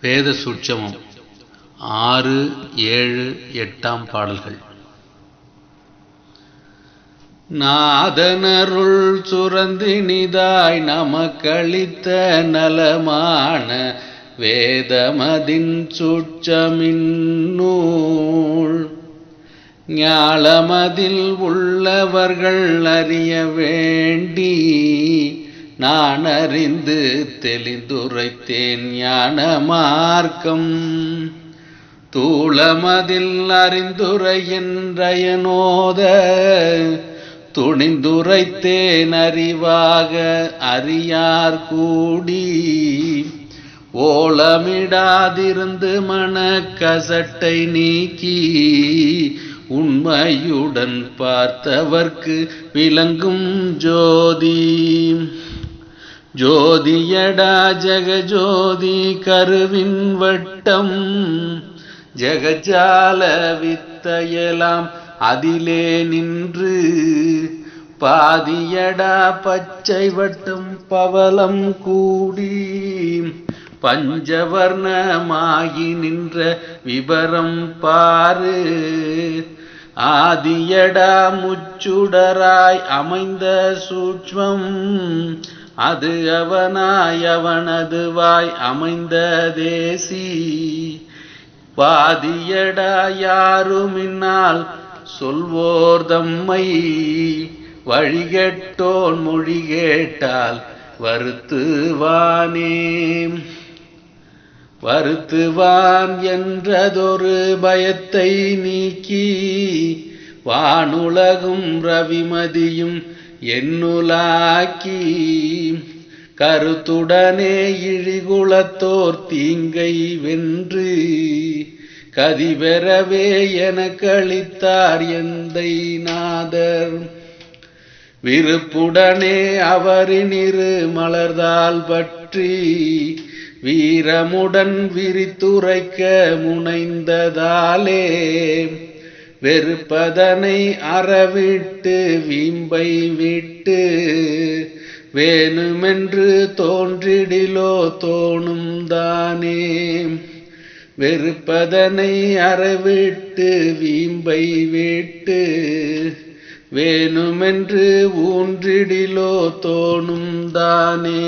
வேத சூட்சமம் 6, 7, 8 பாடல்கள். நாதனருள் சுரந்தினிதாய் நமக்களித்த நலமான வேதமதின் சூட்சமின்னூல் ஞாலமதில் உள்ளவர்கள் அறிய வேண்டி நான் அறிந்து தெளிந்துரைத்தேன் ஞான மார்க்கம். தூளமதில் அறிந்துரைகின்றயனோத துணிந்துரைத்தேன் அறிவாக அறியார் கூடி ஓலமிடாதிருந்து மனக்கசட்டை நீக்கி உண்மையுடன் பார்த்தவர்க்கு விளங்கும் ஜோதி. ஜோதியடா ஜெகஜோதி கருவின் வட்டம் ஜெகஜால வித்தையெல்லாம் அதிலே நின்று பாதியடா பச்சை வட்டம் பவளம் கூடி பஞ்சவர்ணமாகி நின்ற விபரம் பாரு. ஆதியடா முச்சுடராய் அமைந்த சூட்சமம் அது அவனாய் அவனதுவாய் அமைந்த தேசி. வாதியடா யாருமின்னால் சொல்வோர் தம்மை வழிகெட்டோன் மொழி கேட்டால் வருத்துவானே. வருத்துவான் என்றதொரு பயத்தை நீக்கி வானுலகும் ரவிமதியும் எண்ணுலாக்கி கருத்துடனே இழிகுலத்தோர் தீங்கை வென்று கதிபெறவே எனக்களித்தார் எந்தை நாதர். விருப்புடனே அவரினிரு மலர்தால் பற்றி வீரமுடன் விரித்துரைக்க முனைந்ததாலே வெறுப்பதனை அறவிட்டு வீம்பை விட்டு வேணுமென்று தோன்றிடிலோ தோணும் தானே. வெறுப்பதனை அறவிட்டு வீம்பை விட்டு வேணுமென்று ஊன்றிடிலோ தோணும் தானே.